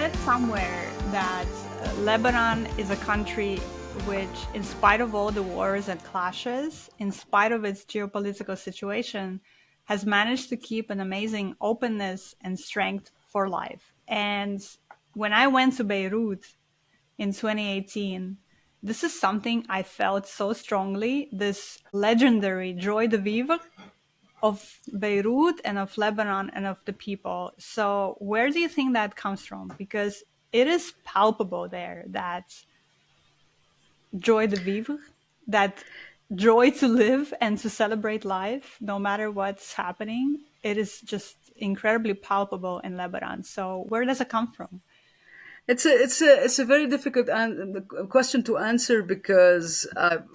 read somewhere that Lebanon is a country which, in spite of all the wars and clashes, in spite of its geopolitical situation, has managed to keep an amazing openness and strength for life. And when I went to Beirut in 2018, this is something I felt so strongly, this legendary joie de vivre of Beirut and of Lebanon and of the people. So where do you think that comes from? Because it is palpable there, that joie de vivre, that joy to live and to celebrate life, no matter what's happening. It is just incredibly palpable in Lebanon. So where does it come from? It's a very difficult question to answer because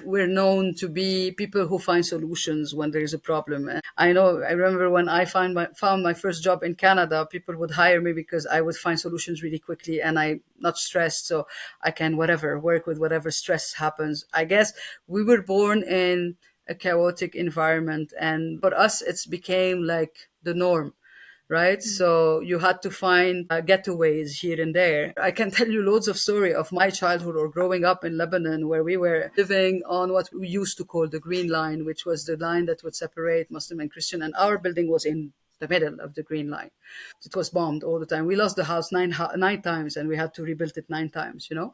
we're known to be people who find solutions when there is a problem. And I remember when I found my first job in Canada, people would hire me because I would find solutions really quickly and I'm not stressed, so I can whatever work with whatever stress happens. I guess we were born in a chaotic environment, and for us, it's became like the norm, right? So you had to find getaways here and there. I can tell you loads of story of my childhood or growing up in Lebanon, where we were living on what we used to call the Green Line, which was the line that would separate Muslim and Christian, and our building was in the middle of the Green Line. It was bombed all the time. We lost the house nine times, and we had to rebuild it 9 times. Wow.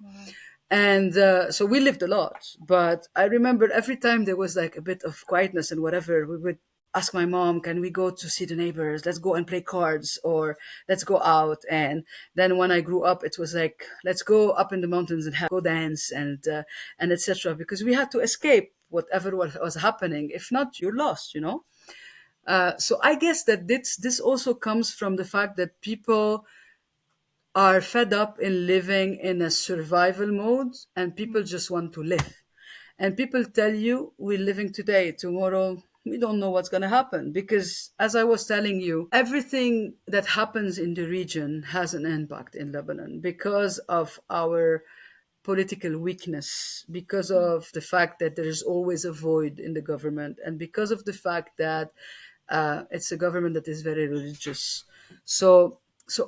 And so we lived a lot. But I remember every time there was like a bit of quietness and whatever, we would ask my mom, can we go to see the neighbors? Let's go and play cards, or let's go out. And then when I grew up, it was like, let's go up in the mountains and go dance and etc. Because we had to escape whatever was happening. If not, you're lost. So I guess that this also comes from the fact that people are fed up in living in a survival mode, and people just want to live. And people tell you, we're living today, tomorrow we don't know what's going to happen, because as I was telling you, everything that happens in the region has an impact in Lebanon because of our political weakness, because of the fact that there is always a void in the government, and because of the fact that it's a government that is very religious. So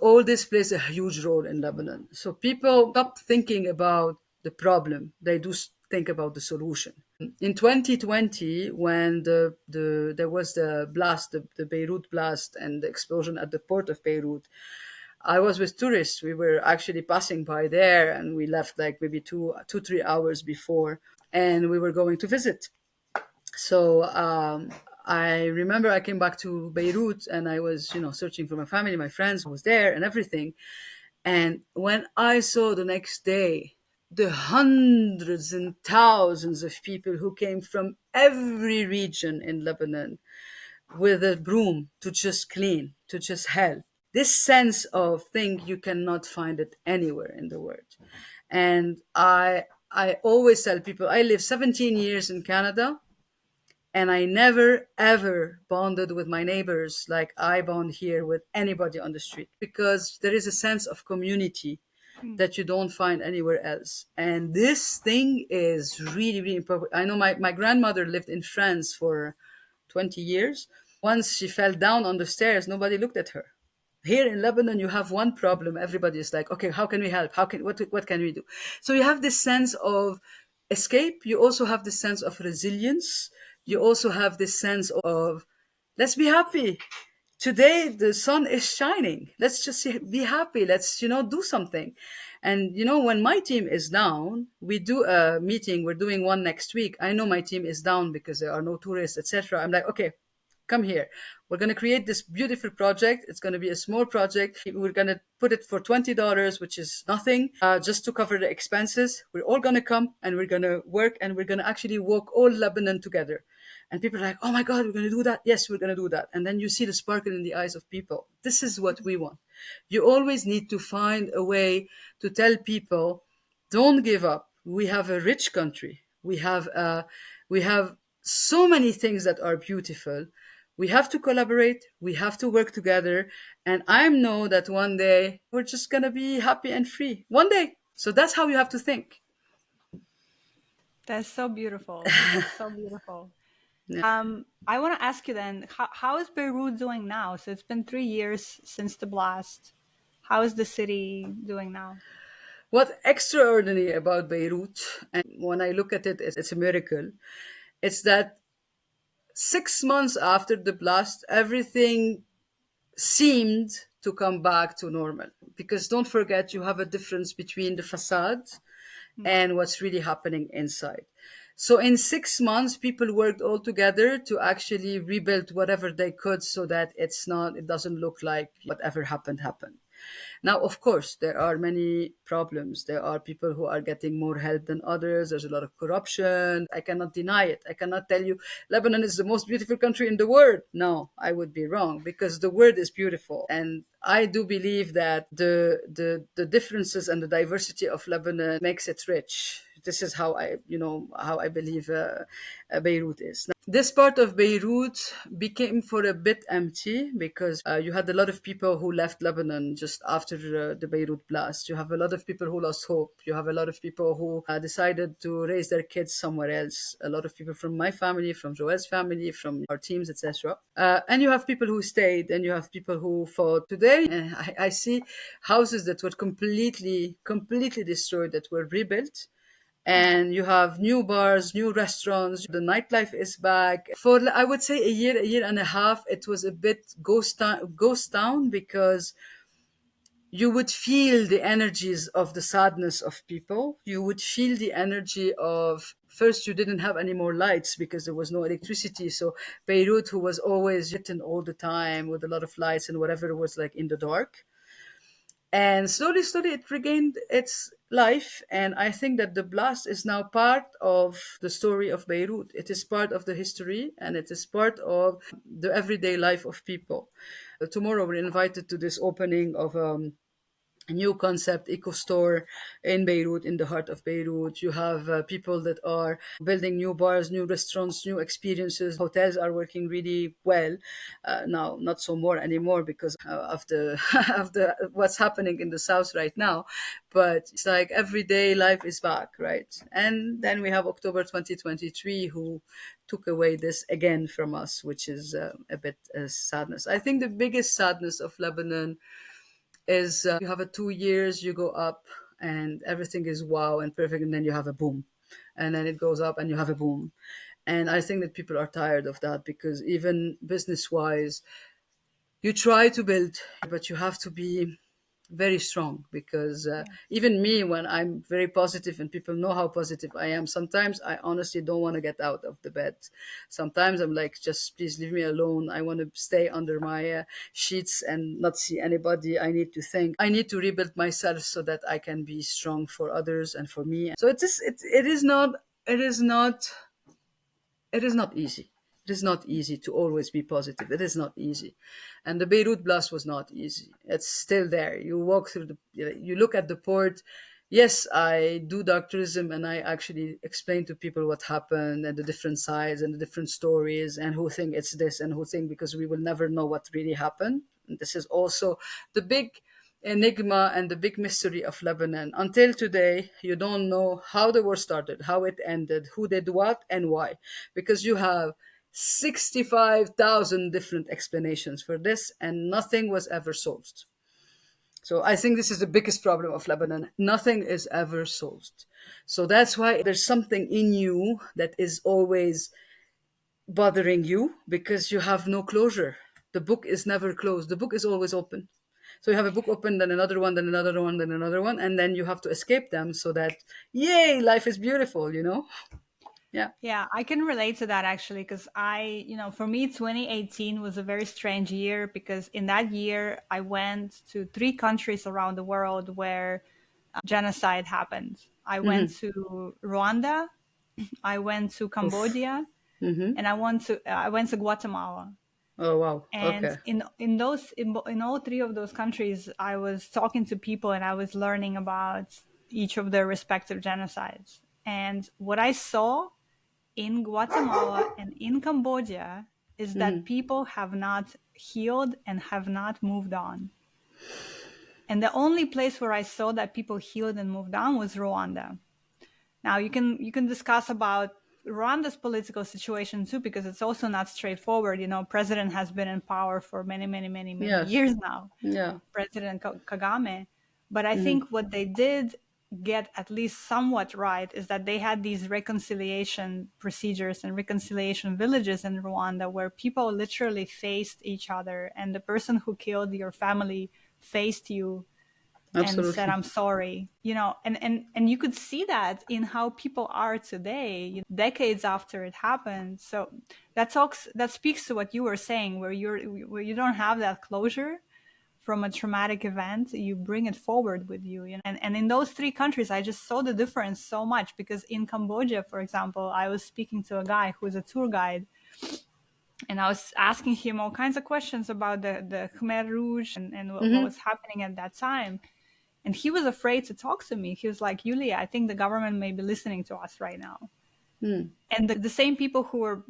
all this plays a huge role in Lebanon. So people stop thinking about the problem; they do think about the solution. In 2020, when there was the blast, the Beirut blast, and the explosion at the port of Beirut, I was with tourists. We were actually passing by there, and we left like maybe 3 hours before, and we were going to visit. So I remember I came back to Beirut, and I was, searching for my family, my friends was there, and everything. And when I saw the next day the hundreds and thousands of people who came from every region in Lebanon with a broom to just clean, to just help, this sense of thing, you cannot find it anywhere in the world. And I always tell people, I lived 17 years in Canada, and I never ever bonded with my neighbors like I bond here with anybody on the street, because there is a sense of community Mm. that you don't find anywhere else. And this thing is really, really important. I know my grandmother lived in France for 20 years. Once she fell down on the stairs, nobody looked at her. Here in Lebanon, you have one problem. Everybody is like, okay, how can we help? What can we do? So you have this sense of escape. You also have this sense of resilience. You also have this sense of, let's be happy. Today the sun is shining. Let's just be happy. Let's, do something. And when my team is down, we do a meeting. We're doing one next week. I know my team is down because there are no tourists, etc. I'm like, okay, come here. We're going to create this beautiful project. It's going to be a small project. We're going to put it for $20, which is nothing, just to cover the expenses. We're all going to come, and we're going to work, and we're going to actually walk all Lebanon together. And people are like, oh my God, we're going to do that. Yes, we're going to do that. And then you see the sparkle in the eyes of people. This is what we want. You always need to find a way to tell people, don't give up. We have a rich country. We have so many things that are beautiful. We have to collaborate. We have to work together. And I know that one day we're just going to be happy and free. One day. So that's how you have to think. That's so beautiful. That's so beautiful. I want to ask you then, how is Beirut doing now? So it's been 3 years since the blast. How is the city doing now? What extraordinary about Beirut, and when I look at it, it's a miracle. It's that 6 months after the blast, everything seemed to come back to normal. Because don't forget, you have a difference between the facade Mm. and what's really happening inside. So in 6 months, people worked all together to actually rebuild whatever they could so that it doesn't look like whatever happened. Now, of course, there are many problems. There are people who are getting more help than others. There's a lot of corruption. I cannot deny it. I cannot tell you Lebanon is the most beautiful country in the world. No, I would be wrong because the world is beautiful. And I do believe that the differences and the diversity of Lebanon makes it rich. This is how I believe Beirut is. This part of Beirut became for a bit empty because you had a lot of people who left Lebanon just after the Beirut blast. You have a lot of people who lost hope. You have a lot of people who decided to raise their kids somewhere else. A lot of people from my family, from Joelle's family, from our teams, etc. And you have people who stayed, and you have people who fought. Today, I see houses that were completely destroyed that were rebuilt, and you have new bars, new restaurants. The nightlife is back. For I would say a year and a half, it was a bit ghost town because you would feel the energies of the sadness of people. You would feel the energy of first you didn't have any more lights because there was no electricity. So Beirut, who was always written all the time with a lot of lights and whatever, was like in the dark, and slowly it regained its life. And I think that the blast is now part of the story of Beirut. It is part of the history, and it is part of the everyday life of people. Tomorrow we're invited to this opening of a new concept eco store in Beirut, in the heart of Beirut. You have people that are building new bars, new restaurants, new experiences. Hotels are working really well now, not so more anymore because of the of the what's happening in the south right now. But it's like everyday life is back, right? And then we have October 2023, who took away this again from us, which is a bit sadness. I think the biggest sadness of Lebanon is you have a 2 years, you go up and everything is wow and perfect, and then you have a boom, and then it goes up and you have a boom. And I think that people are tired of that because even business wise, you try to build, but you have to be very strong because Yeah. even me, when I'm very positive and people know how positive I am, sometimes I honestly don't want to get out of the bed. Sometimes I'm like, just please leave me alone. I want to stay under my sheets and not see anybody. I need to think. I need to rebuild myself so that I can be strong for others and for me. So it is not it is not it is not easy. It is not easy to always be positive. It is not easy. And the Beirut blast was not easy. It's still there. You walk through you look at the port. Yes, I do doctorism and I actually explain to people what happened and the different sides and the different stories and who think it's this and who think, because we will never know what really happened. And this is also the big enigma and the big mystery of Lebanon. Until today, you don't know how the war started, how it ended, who did what, and why. Because you have 65,000 different explanations for this, and nothing was ever solved. So I think this is the biggest problem of Lebanon. Nothing is ever solved. So that's why there's something in you that is always bothering you because you have no closure. The book is never closed. The book is always open. So you have a book open, then another one, then another one, then another one, and then you have to escape them so that, yay, life is beautiful, you know? Yeah. Yeah, I can relate to that actually because for me, 2018 was a very strange year because in that year, I went to three countries around the world where genocide happened. I went to Rwanda, I went to Oof. Cambodia, Mm-hmm. and I went to Guatemala. Oh, wow. And Okay. in all three of those countries, I was talking to people and I was learning about each of their respective genocides. And what I saw in Guatemala and in Cambodia is that people have not healed and have not moved on. And the only place where I saw that people healed and moved on was Rwanda. Now you can discuss about Rwanda's political situation too, because it's also not straightforward. President has been in power for many, many, many, many Yes. years now, Yeah. President Kagame. But I Hmm. think what they did get at least somewhat right is that they had these reconciliation procedures and reconciliation villages in Rwanda where people literally faced each other, and the person who killed your family faced you and said, Absolutely. I'm sorry. And you could see that in how people are today, decades after it happened. So that speaks to what you were saying, where you don't have that closure from a traumatic event. You bring it forward with you. And in those three countries, I just saw the difference so much, because in Cambodia, for example, I was speaking to a guy who is a tour guide, and I was asking him all kinds of questions about the Khmer Rouge and what Hmm. was happening at that time. And he was afraid to talk to me. He was like, Yulia, I think the government may be listening to us right now. Hmm. And the same people who were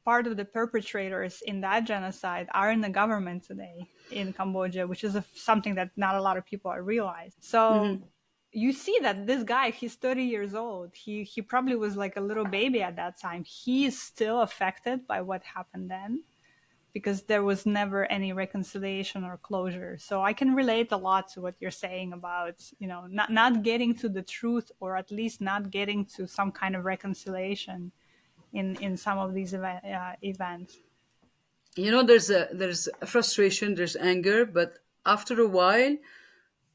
part of the perpetrators in that genocide are in the government today in Cambodia, which is something that not a lot of people are realize. So Hmm. you see that this guy, he's 30 years old. He probably was like a little baby at that time. He is still affected by what happened then, because there was never any reconciliation or closure. So I can relate a lot to what you're saying about, not getting to the truth, or at least not getting to some kind of reconciliation in some of these events. There's a frustration, there's anger, but after a while,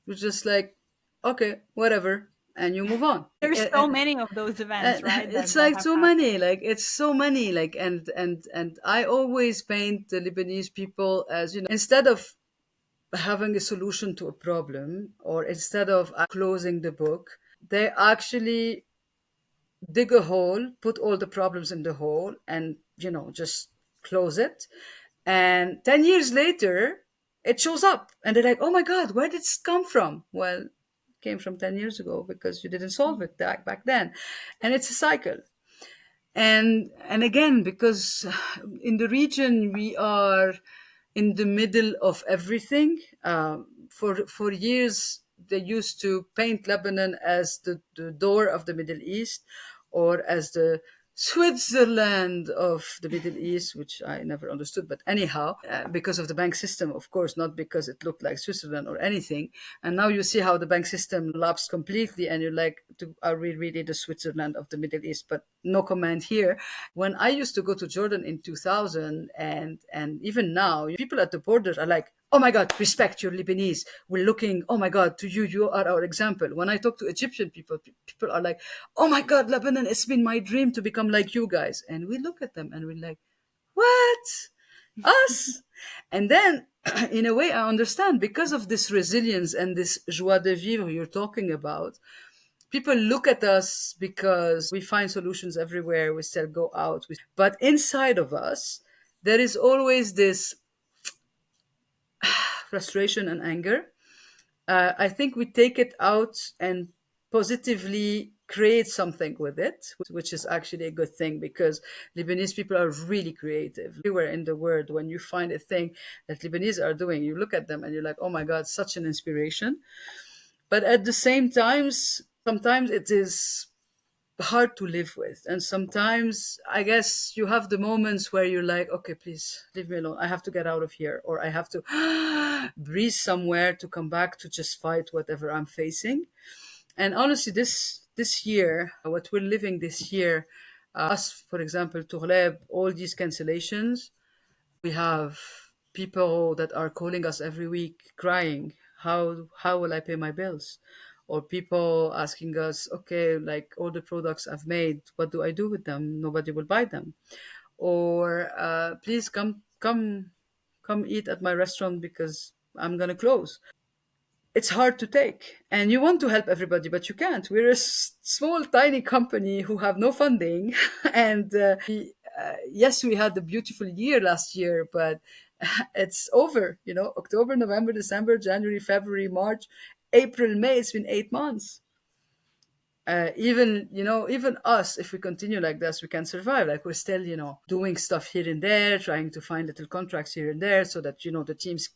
you're just like, okay, whatever, and you move on. There's so many of those events, And right, it's that like have so happened. many, like it's so many, like and I always paint the Lebanese people as, instead of having a solution to a problem, or instead of closing the book, they actually dig a hole, put all the problems in the hole, and just close it. And 10 years later, it shows up, and they're like, "Oh my God, where did it come from?" Well, it came from 10 years ago because you didn't solve it back then, and it's a cycle. And again, because in the region we are in the middle of everything. For years they used to paint Lebanon as the door of the Middle East, or as the Switzerland of the Middle East, which I never understood. But anyhow, because of the bank system, of course, not because it looked like Switzerland or anything. And now you see how the bank system collapsed completely, and you're like, are we really the Switzerland of the Middle East? But no comment here. When I used to go to Jordan in 2000, and even now, people at the border are like, "Oh my God, respect, your Lebanese. We're looking, oh my God, to you. You are our example." When I talk to Egyptian people, people are like, "Oh my God, Lebanon, it's been my dream to become like you guys." And we look at them and we're like, "What? Us?" And then, in a way, I understand, because of this resilience and this joie de vivre you're talking about. People look at us because we find solutions everywhere. We still go out. But inside of us, there is always this frustration and anger. I think we take it out and positively create something with it, which is actually a good thing, because Lebanese people are really creative. Everywhere in the world, when you find a thing that Lebanese are doing, you look at them and you're like, "Oh my God, such an inspiration." But at the same times, sometimes it is hard to live with. And sometimes, I guess, you have the moments where you're like, "Okay, please leave me alone. I have to get out of here," or I have to breathe somewhere to come back to just fight whatever I'm facing. And honestly, this year, what we're living this year, us, for example, Tourleb, all these cancellations, we have people that are calling us every week crying, how will I pay my bills? Or people asking us, "Okay, like all the products I've made, what do I do with them? Nobody will buy them." Or "Please come eat at my restaurant because I'm gonna close." It's hard to take, and you want to help everybody, but you can't. We're a small tiny company who have no funding. And yes, we had a beautiful year last year, but it's over. October, November, December, January, February, March, April, May. It's been 8 months. Even us, if we continue like this, we can survive. Like, we're still, doing stuff here and there, trying to find little contracts here and there so that, the teams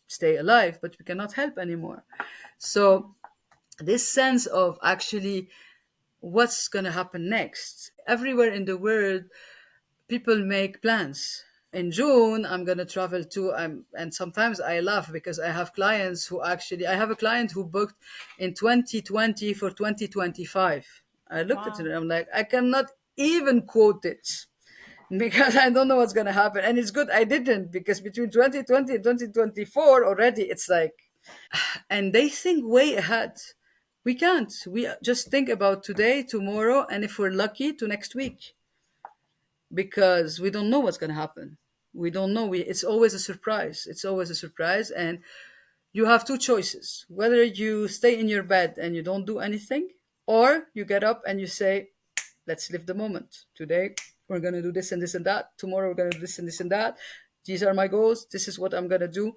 stay alive, but we cannot help anymore. So this sense of actually what's going to happen next, everywhere in the world, people make plans. In June, I'm going to travel to, and sometimes I laugh because I have clients who actually, I have a client who booked in 2020 for 2025. I looked at it Wow. and I'm like, I cannot even quote it because I don't know what's going to happen. And it's good I didn't, because between 2020 and 2024 already, it's like, and they think way ahead. We can't. We just think about today, tomorrow, and if we're lucky, to next week, because we don't know what's going to happen. We don't know. It's always a surprise. It's always a surprise. And you have two choices: whether you stay in your bed and you don't do anything, or you get up and you say, let's live the moment. Today, we're going to do this and this and that. Tomorrow, we're going to do this and this and that. These are my goals. This is what I'm going to do.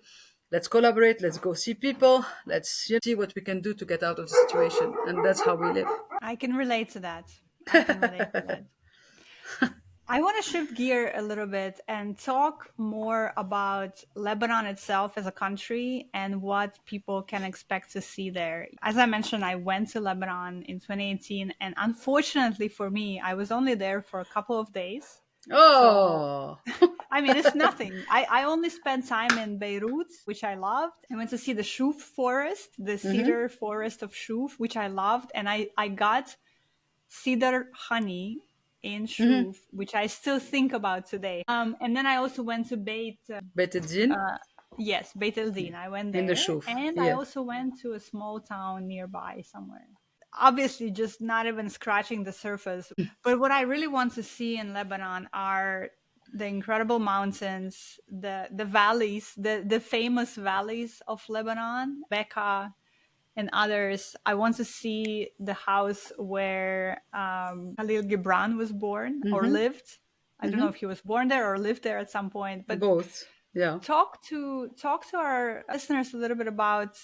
Let's collaborate. Let's go see people. Let's see what we can do to get out of the situation. And that's how we live. I can relate to that. I can relate to that. I want to shift gear a little bit and talk more about Lebanon itself as a country and what people can expect to see there. As I mentioned, I went to Lebanon in 2018, and unfortunately for me, I was only there for a couple of days. So, Oh. I mean, it's nothing. I only spent time in Beirut, which I loved. I went to see the Shuf forest, the cedar forest of Shuf, which I loved. And I got cedar honey in Shuf, which I still think about today. And then I also went to Betadine yes, Beit El Din. I went in the there, shuf. and I Yeah. also went to a small town nearby somewhere. Obviously, just not even scratching the surface. But what I really want to see in Lebanon are the incredible mountains, the valleys, the famous valleys of Lebanon, Bekaa, and others. I want to see the house where Khalil Gibran was born or lived. I don't know if he was born there or lived there at some point, but Both. Yeah. talk to our listeners a little bit about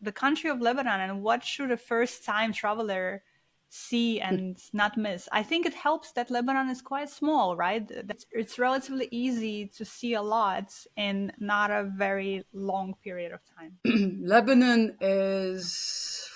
the country of Lebanon and what should a first time traveler see and not miss. I think it helps that Lebanon is quite small, right? It's relatively easy to see a lot in not a very long period of time. Lebanon is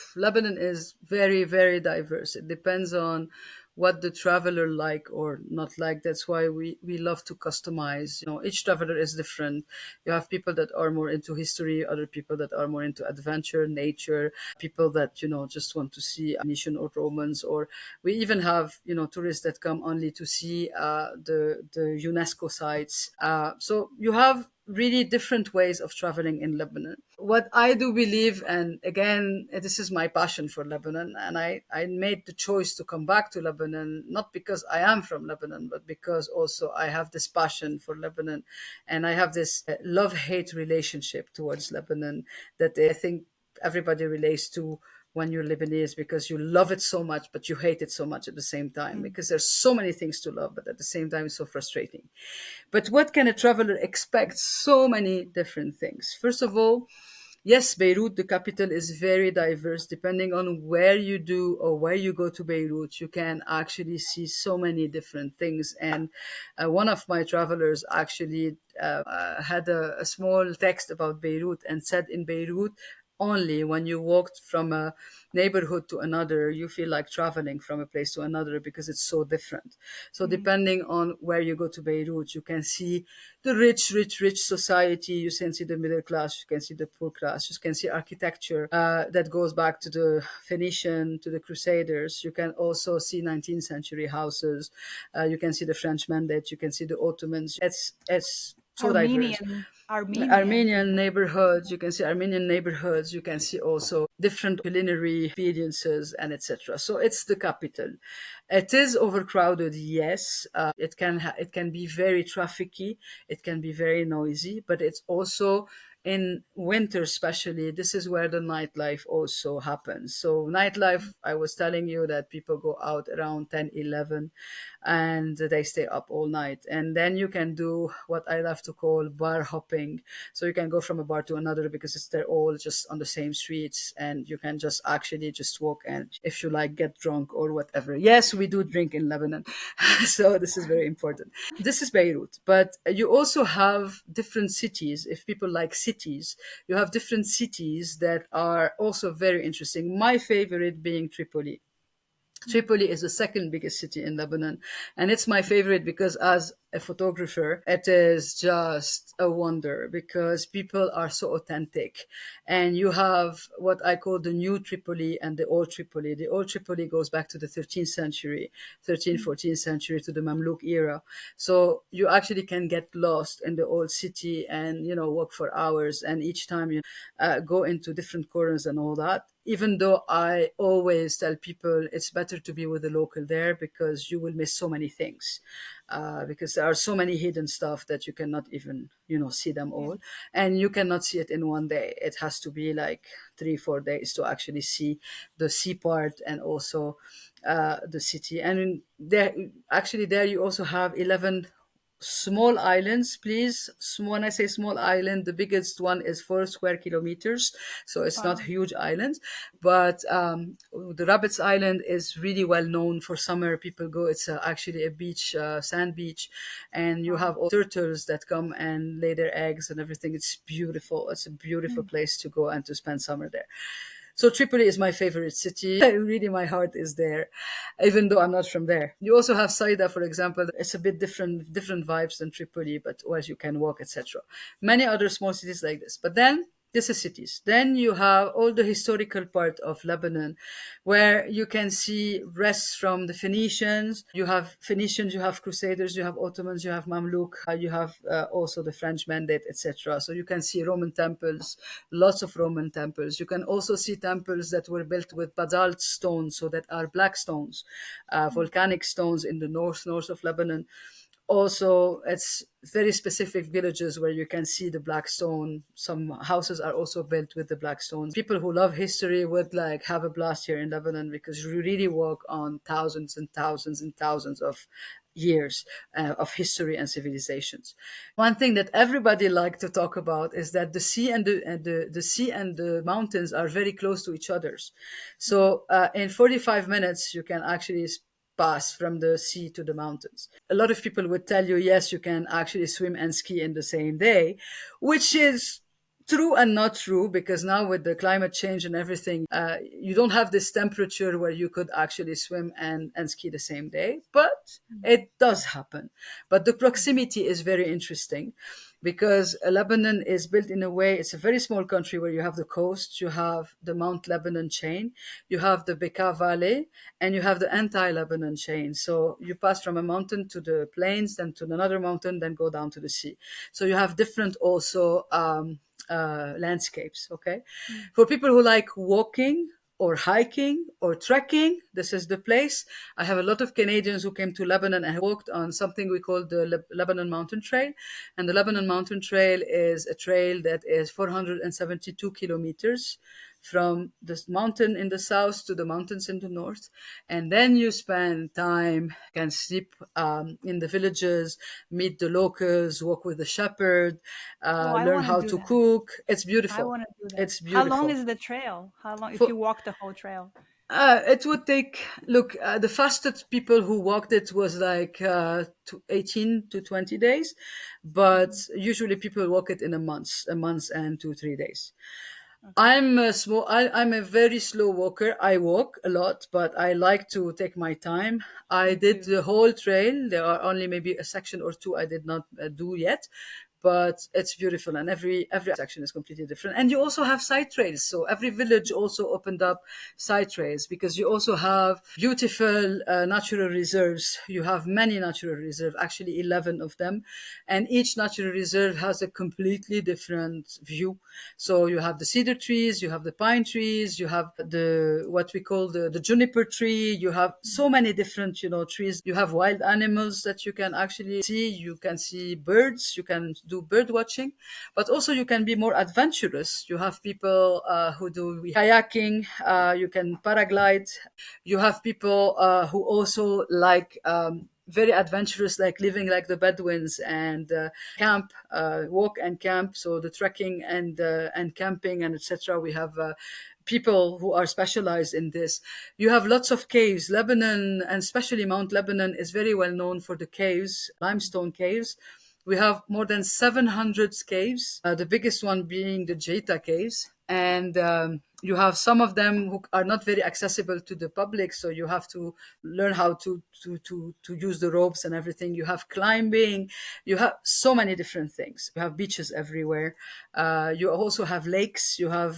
very, very diverse. It depends on what the traveler like or not like. That's why we love to customize. Each traveler is different. You have people that are more into history, other people that are more into adventure, nature, people that just want to see Venetian or Romans, or we even have tourists that come only to see the UNESCO sites. So you have really different ways of traveling in Lebanon. What I do believe, and again, this is my passion for Lebanon, and I made the choice to come back to Lebanon, not because I am from Lebanon, but because also I have this passion for Lebanon, and I have this love-hate relationship towards Lebanon that I think everybody relates to when you're Lebanese, because you love it so much, but you hate it so much at the same time, Mm. because there's so many things to love, but at the same time, it's so frustrating. But what can a traveler expect? So many different things. First of all, yes, Beirut, the capital, is very diverse. Depending on where you do or where you go to Beirut, you can actually see so many different things. And one of my travelers actually had a small text about Beirut and said, in Beirut, only when you walked from a neighborhood to another, you feel like traveling from a place to another, because it's so different. So Mm. depending on where you go to Beirut, you can see the rich society, you can see the middle class, you can see the poor class, you can see architecture that goes back to the Phoenician, to the Crusaders. You can also see 19th century houses. You can see the French Mandate, you can see the Ottomans. It's so diverse. Armenian Armenian people. neighborhoods. You can see Armenian neighborhoods. You can see also different culinary experiences and etc. So it's the capital. It is overcrowded, yes. It can be very trafficy. It can be very noisy, but it's also in winter, especially, this is where the nightlife also happens. So nightlife, I was telling you that people go out around 10, 11, and they stay up all night. And then you can do what I love to call bar hopping. So you can go from a bar to another, because they're all just on the same streets, and you can just actually just walk, and if you like, get drunk or whatever. Yes, we do drink in Lebanon. So this is very important. This is Beirut, but you also have different cities. If people like cities, you have different cities that are also very interesting. My favorite being Tripoli. Mm. Tripoli is the second biggest city in Lebanon. And it's my favorite because, as a photographer, it is just a wonder because people are so authentic. And you have what I call the new Tripoli and the old Tripoli. The old Tripoli goes back to the 13th century, 13th, Mm. 14th century, to the Mamluk era. So you actually can get lost in the old city and, walk for hours. And each time you go into different corners and all that. Even though I always tell people it's better to be with the local there because you will miss so many things. Because there are so many hidden stuff that you cannot even, see them Yeah. all. And you cannot see it in one day. It has to be like 3, 4 days to actually see the sea part and also the city. And there, actually, there you also have 11 small islands, please. When I say small island, the biggest one is 4 square kilometers, so it's not Wow. huge islands. But the Rabbits Island is really well known for summer. People go. It's actually a beach, sand beach, and you Wow. have all turtles that come and lay their eggs and everything. It's beautiful. It's a beautiful Mm. place to go and to spend summer there. So Tripoli is my favorite city. Really, my heart is there, even though I'm not from there. You also have Saida, for example. It's a bit different vibes than Tripoli, but where you can walk, etc. Many other small cities like this. But then this is cities. Then you have all the historical part of Lebanon, where you can see rests from the Phoenicians. You have Phoenicians, you have Crusaders, you have Ottomans, you have Mamluk, you have also the French Mandate, etc. So you can see Roman temples, lots of Roman temples. You can also see temples that were built with basalt stones, so that are black stones, Mm. volcanic stones in the north of Lebanon. Also, it's very specific villages where you can see the black stone. Some houses are also built with the black stones. People who love history would like have a blast here in Lebanon because you really walk on thousands and thousands and thousands of years of history and civilizations. One thing that everybody like to talk about is that the sea and the sea and the mountains are very close to each other's. Mm. So in 45 minutes you can actually pass from the sea to the mountains. A lot of people would tell you, yes, you can actually swim and ski in the same day, which is true and not true because now with the climate change and everything, you don't have this temperature where you could actually swim and ski the same day, but Mm. it does happen. But the proximity is very interesting because Lebanon is built in a way, it's a very small country where you have the coast, you have the Mount Lebanon chain, you have the Bekaa Valley, and you have the anti-Lebanon chain. So you pass from a mountain to the plains, then to another mountain, then go down to the sea. So you have different also landscapes. Okay, Mm. for people who like walking or hiking or trekking, this is the place. I have a lot of Canadians who came to Lebanon and walked on something we call the Lebanon Mountain Trail. And the Lebanon Mountain Trail is a trail that is 472 kilometers from the mountain in the south to the mountains in the north. And then you spend time, can sleep in the villages, meet the locals, walk with the shepherd, Oh, I learn want to how do to that. cook. It's I beautiful. want to do that. It's How long beautiful. is the trail? How long if For you walk the whole trail? it would take, look, the fastest people who walked it was like 18 to 20 days, but Mhm. usually people walk it in a month and 2, 3 days. Okay. I'm a very slow walker. I walk a lot, but I like to take my time. I Me did too. the whole trail. There are only maybe a section or two I did not do yet, but it's beautiful, and every section is completely different. And you also have side trails. So every village also opened up side trails because you also have beautiful natural reserves. You have many natural reserves, actually 11 of them, and each natural reserve has a completely different view. So you have the cedar trees, you have the pine trees, you have the what we call the juniper tree. You have so many different trees. You have wild animals that you can actually see. You can see birds. You can do bird watching, but also you can be more adventurous. You have people who do kayaking. You can paraglide. You have people who also like. Very adventurous, like living like the Bedouins and camp, walk and camp. So the trekking and camping and etc. We have people who are specialized in this. You have lots of caves. Lebanon, and especially Mount Lebanon, is very well known for the caves, limestone caves. We have more than 700 caves, the biggest one being the Jeta caves. And You have some of them who are not very accessible to the public, so you have to learn how to use the ropes and everything. You have climbing, you have so many different things. You have beaches everywhere. You also have lakes. You have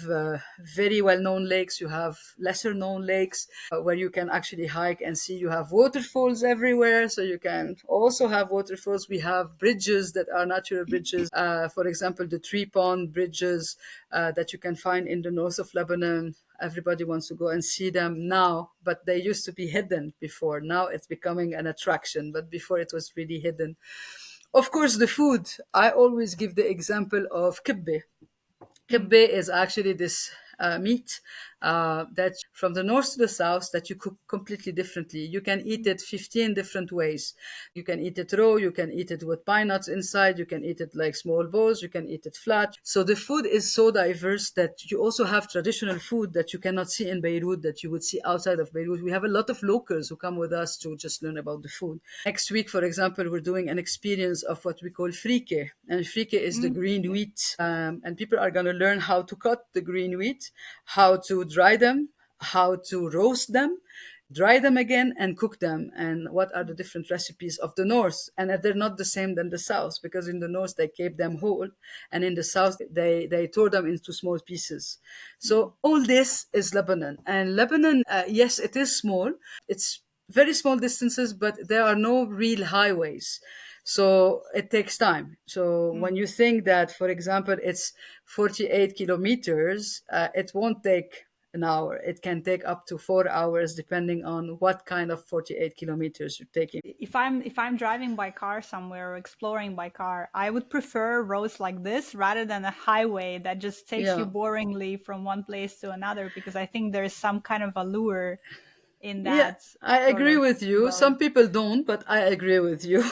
very well known lakes. You have lesser known lakes where you can actually hike and see. You have waterfalls everywhere, so you can also have waterfalls. We have bridges that are natural bridges. For example, the tree pond bridges that you can find in the north of Lebanon. Everybody wants to go and see them now, but they used to be hidden before. Now it's becoming an attraction, but before it was really hidden. Of course, the food. I always give the example of kibbeh. Mm. Kibbeh is actually this meat that from the north to the south that you cook completely differently. You can eat it 15 different ways. You can eat it raw, you can eat it with pine nuts inside, you can eat it like small balls, you can eat it flat. So the food is so diverse that you also have traditional food that you cannot see in Beirut that you would see outside of Beirut. We have a lot of locals who come with us to just learn about the food. Next week, for example, we're doing an experience of what we call freekeh. And freekeh is the Mm. green wheat. And people are going to learn how to cut the green wheat, how to dry them, how to roast them, dry them again, and cook them, and what are the different recipes of the north. And they're not the same than the south, because in the north they kept them whole, and in the south they tore them into small pieces. So all this is Lebanon. And Lebanon, yes, it is small. It's very small distances, but there are no real highways. So it takes time. So when Mm. you think that, for example, it's 48 kilometers, it won't take an hour. It can take up to 4 hours, depending on what kind of 48 kilometers you're taking. If I'm driving by car somewhere or exploring by car, I would prefer roads like this rather than a highway that just takes you Yeah. boringly from one place to another, because I think there's some kind of allure in Yeah, that I sort agree of with you. road. Some people don't, but I agree with you.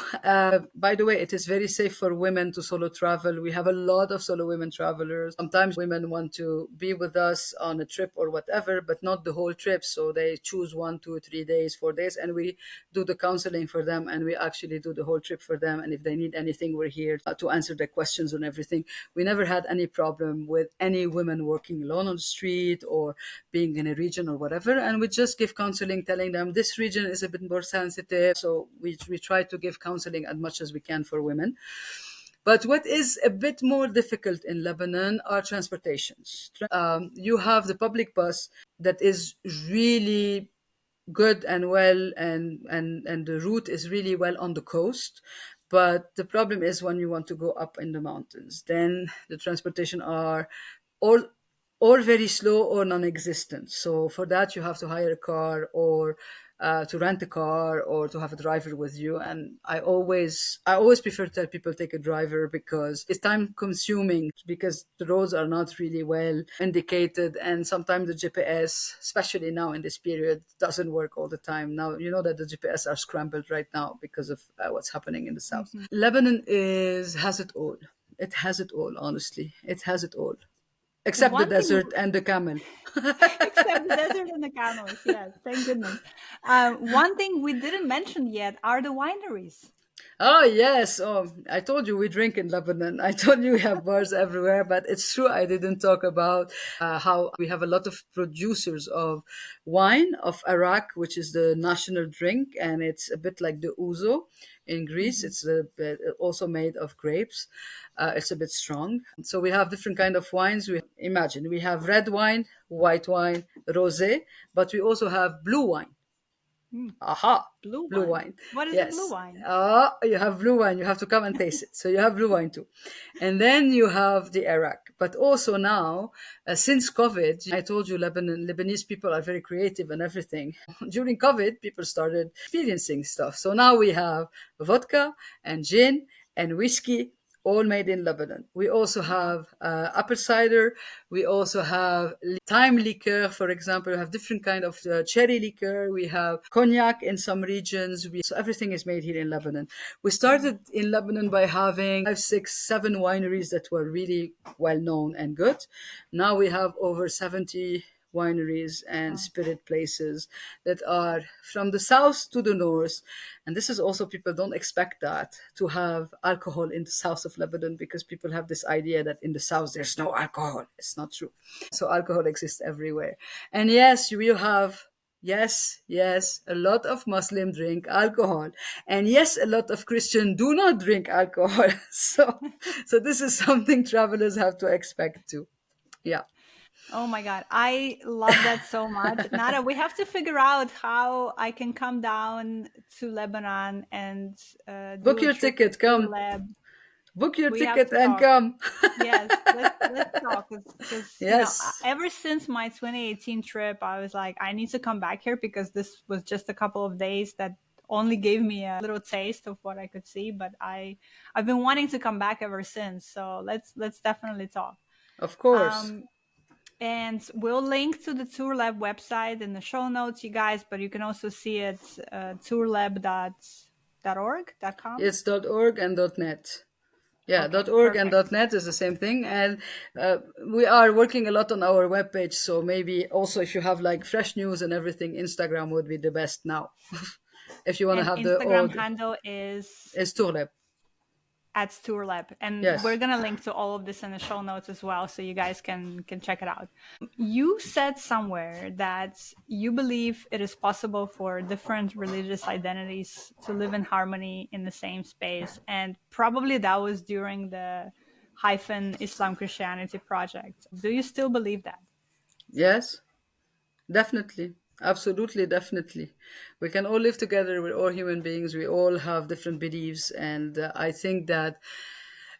By the way, it is very safe for women to solo travel. We have a lot of solo women travelers. Sometimes women want to be with us on a trip or whatever, but not the whole trip. So they choose 1, 2, 3 days, 4 days, and we do the counseling for them, and we actually do the whole trip for them. And if they need anything, we're here to answer their questions and everything. We never had any problem with any women working alone on the street or being in a region or whatever. And we just give counseling, telling them this region is a bit more sensitive. So we try to give counseling as much as we can for women. But what is a bit more difficult in Lebanon are transportations. You have the public bus that is really good and well, and the route is really well on the coast. But the problem is when you want to go up in the mountains, then the transportation are or or very slow or non-existent. So for that, you have to hire a car or to rent a car or to have a driver with you. And I always prefer to tell people take a driver because it's time consuming, because the roads are not really well indicated, and sometimes the GPS, especially now in this period, doesn't work all the time. Now you know that the GPS are scrambled right now because of what's happening in the south. Hmm. Lebanon is has it all. It has it all. Honestly, it has it all except the One thing, desert and the camel. except the desert and the camels, yes, thank goodness. One thing we didn't mention yet are the wineries. Oh yes. Oh, I told you we drink in Lebanon. I told you we have bars everywhere, but it's true. I didn't talk about how we have a lot of producers of wine, of arak, which is the national drink, and it's a bit like the ouzo in Greece. Hmm. It's a bit also made of grapes. It's a bit strong. So we have different kind of wines. We have red wine, white wine, rosé, but we also have blue wine. Mm. Aha, Blue blue wine. wine. What is a blue Yes. wine? You have blue wine. You have to come and taste it. So you have blue wine too. And then you have the arak. But also now, since COVID, I told you Lebanese people are very creative and everything. During COVID, people started experiencing stuff. So now we have vodka and gin and whiskey, all made in Lebanon. We also Wow. have apple cider. We also have thyme liqueur, for example. We have different kind of cherry liqueur. We have cognac in some regions. So everything is made here in Lebanon. We Mm. started in Lebanon by having 5, 6, 7 wineries that were really well known and good. Now we have over 70 wineries and Wow. spirit places that are from the south to the north. And this is also, people don't expect that, to have alcohol in the south of Lebanon, because people have this idea that in the south there's no alcohol. It's not true. So alcohol exists everywhere. And yes, you will have, yes, yes, a lot of Muslim drink alcohol, and yes, a lot of Christian do not drink alcohol. So this is something travelers have to expect too. Yeah. Oh my God. I love that so much. Nada, we have to figure out how I can come down to Lebanon and do Book a your trip with ticket, come. Tourleb. Book your We have ticket to and talk. come. Yes, let's talk because Yes, ever since my 2018 trip, I was like, I need to come back here because this was just a couple of days that only gave me a little taste of what I could see. But I've been wanting to come back ever since. So let's definitely talk. of course. Um, and we'll link to the Tourleb website in the show notes, you guys. But you can also see it tourleb.org.com. It's .org and .net. Yeah, Okay, .org and perfect. .net is the same thing. And we are working a lot on our webpage. So maybe also, if you have like fresh news and everything, Instagram would be the best now. If you want to And have the Instagram old, handle is it's Tourleb. at Tourleb, and we're Yes. gonna link to all of this in the show notes as well, so you guys can check it out. You said somewhere that you believe it is possible for different religious identities to live in harmony in the same space, and probably that was during the hyphen Islam Christianity project. Do you still believe that? Yes. Definitely. Absolutely, definitely. We can all live together. We're all human beings. We all have different beliefs. And I think that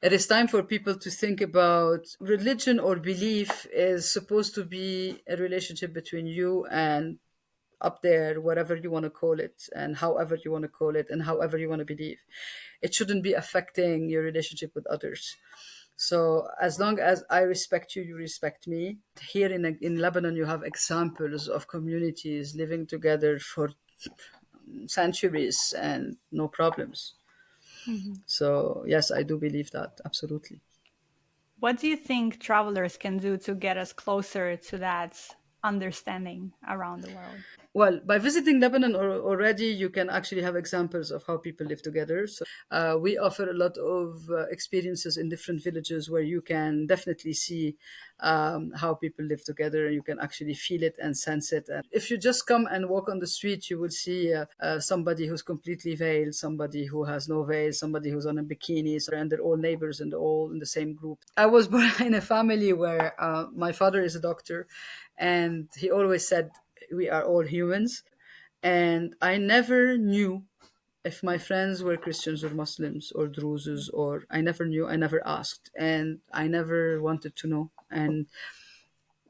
it is time for people to think about religion, or belief is supposed to be a relationship between you and up there, whatever you want to call it, and however you want to call it, and however you want to believe. It shouldn't be affecting your relationship with others. So as long as I respect you, you respect me. Here in Lebanon, you have examples of communities living together for centuries and no problems. Mhm. So yes, I do believe that, absolutely. What do you think travelers can do to get us closer to that understanding around the world? Well, by visiting Lebanon already, you can actually have examples of how people live together. So we offer a lot of experiences in different villages where you can definitely see how people live together, and you can actually feel it and sense it. And if you just come and walk on the street, you will see somebody who's completely veiled, somebody who has no veil, somebody who's on a bikini, and they're all neighbors and they're all in the same group. I was born in a family where my father is a doctor, and he always said, we are all humans. And I never knew if my friends were Christians or Muslims or Druzes, or I never knew, I never asked, and I never wanted to know. And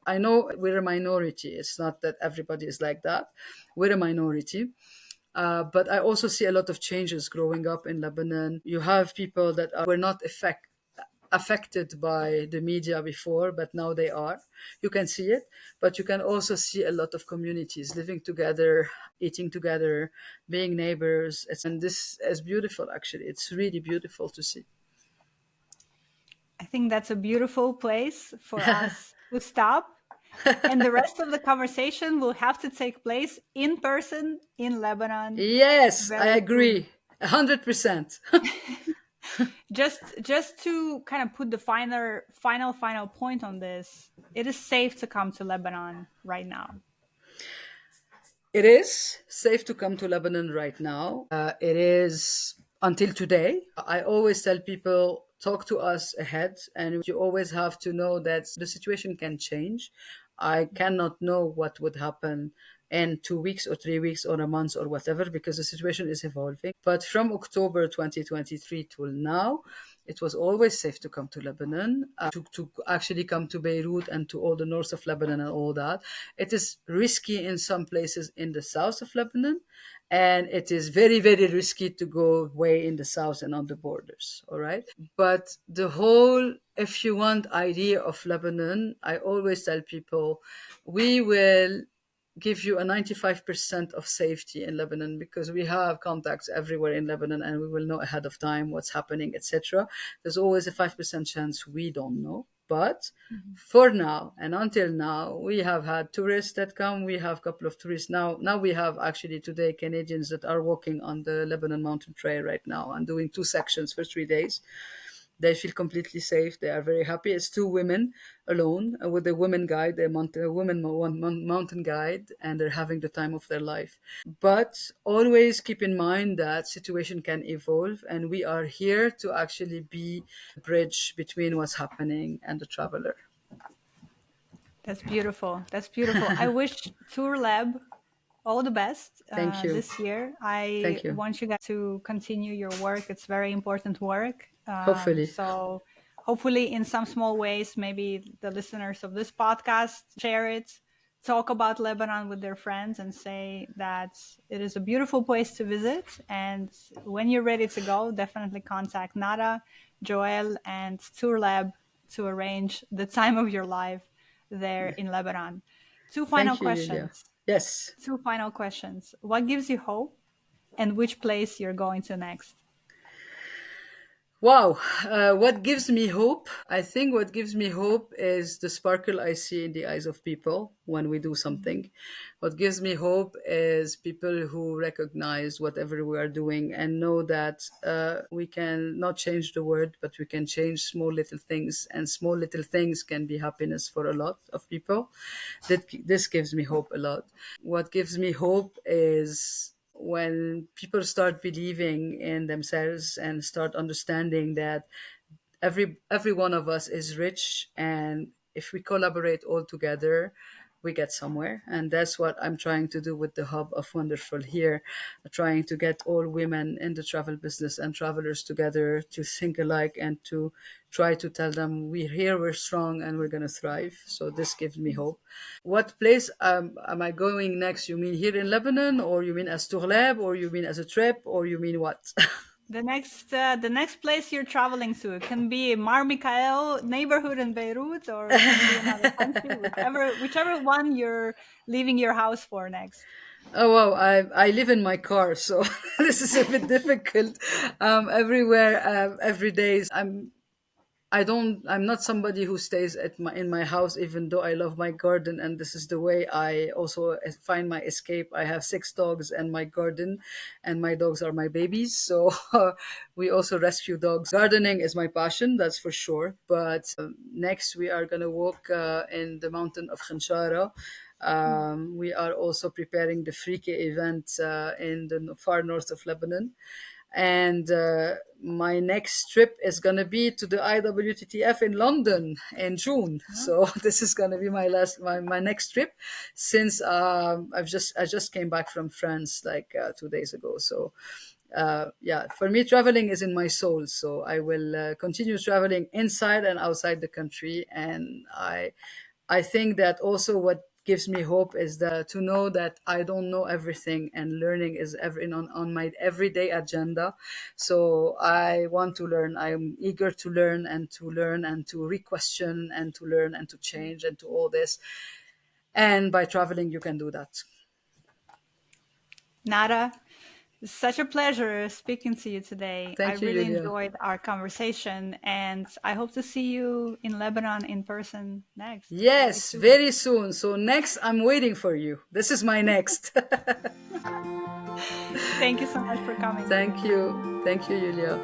I know we're a minority. It's not that everybody is like that. We're a minority. But I also see a lot of changes growing up in Lebanon. You have people that were not affected by the media before, but now they are. You can see it, but you can also see a lot of communities living together, eating together, being neighbors. And this is beautiful, actually. It's really beautiful to see. I think that's a beautiful place for us to stop. And the rest of the conversation will have to take place in person in Lebanon Yes, I very soon. agree. 100%. Just to kind of put the final point on this, it is safe to come to Lebanon right now. It is safe to come to Lebanon right now. It is until today. I always tell people, talk to us ahead, and you always have to know that the situation can change. I cannot know what would happen in 2 weeks or 3 weeks or a month or whatever, because the situation is evolving. But from October 2023 till now, it was always safe to come to Lebanon, to actually come to Beirut and to all the north of Lebanon and all that. It is risky in some places in the south of Lebanon, and it is very, very risky to go way in the south and on the borders. All right. But the whole, if you want, idea of Lebanon, I always tell people, we will give you a 95% of safety in Lebanon, because we have contacts everywhere in Lebanon and we will know ahead of time what's happening, etc. There's always a 5% chance we don't know. But Mhm. for now and until now, we have had tourists that come. We have a couple of tourists now. Now we have actually today Canadians that are walking on the Lebanon Mountain Trail right now and doing two sections for 3 days. They feel completely safe. They are very happy. It's two women alone with a women guide, a women mountain guide, and they're having the time of their life. But always keep in mind that situation can evolve, and we are here to actually be a bridge between what's happening and the traveler. That's beautiful. That's beautiful. I wish Tourleb all the best Thank you. this year. I Thank you. want you guys to continue your work. It's very important work. Hopefully. So hopefully, in some small ways, maybe the listeners of this podcast share it, talk about Lebanon with their friends, and say that it is a beautiful place to visit. And when you're ready to go, definitely contact Nada, Joelle, and Tourleb to arrange the time of your life there in Lebanon. Two final Thank you, Yulia. questions. Yes. Two final questions. What gives you hope and which place you're going to next? Wow. What gives me hope? I think what gives me hope is the sparkle I see in the eyes of people when we do something. What gives me hope is people who recognize whatever we are doing and know that we can not change the world, but we can change small little things, and small little things can be happiness for a lot of people. This gives me hope a lot. What gives me hope is when people start believing in themselves and start understanding that every one of us is rich, and if we collaborate all together we get somewhere. And that's what I'm trying to do with the hub of wonderful here, trying to get all women in the travel business and travelers together to think alike and to try to tell them we're here, we're strong, and we're going to thrive. So this gives me hope. What place am I going next? You mean here in Lebanon, or you mean as Tourleb, or you mean as a trip, or you mean what? The next place you're traveling to, it can be Mar Mikhael neighborhood in Beirut, or it can be another country, whichever one you're leaving your house for next. Oh wow, I live in my car, so this is a bit difficult. Everywhere, every day. I'm not somebody who stays in my house, even though I love my garden, and this is the way I also find my escape. I have 6 dogs and my garden, and my dogs are my babies. So we also rescue dogs. Gardening is my passion, that's for sure. But next we are gonna walk in the mountain of Khanshara. We are also preparing the freekeh event in the far north of Lebanon. And my next trip is going to be to the IWTTF in London in June. Oh, So this is going to be my next trip, since I just came back from France like 2 days ago. So yeah, for me, traveling is in my soul. So I will continue traveling inside and outside the country. And I think that also what gives me hope is to know that I don't know everything, and learning is on my everyday agenda. So I want to learn. I'm eager to learn and to learn and to re-question and to learn and to change and to all this. And by traveling, you can do that. Nada, it's such a pleasure speaking to you today. I Thank you, really Yulia. enjoyed our conversation, and I hope to see you in Lebanon in person next, very Yes, soon. very soon. So next, I'm waiting for you. This is my next. Thank you so much for coming. Thank you. Thank you, Yulia.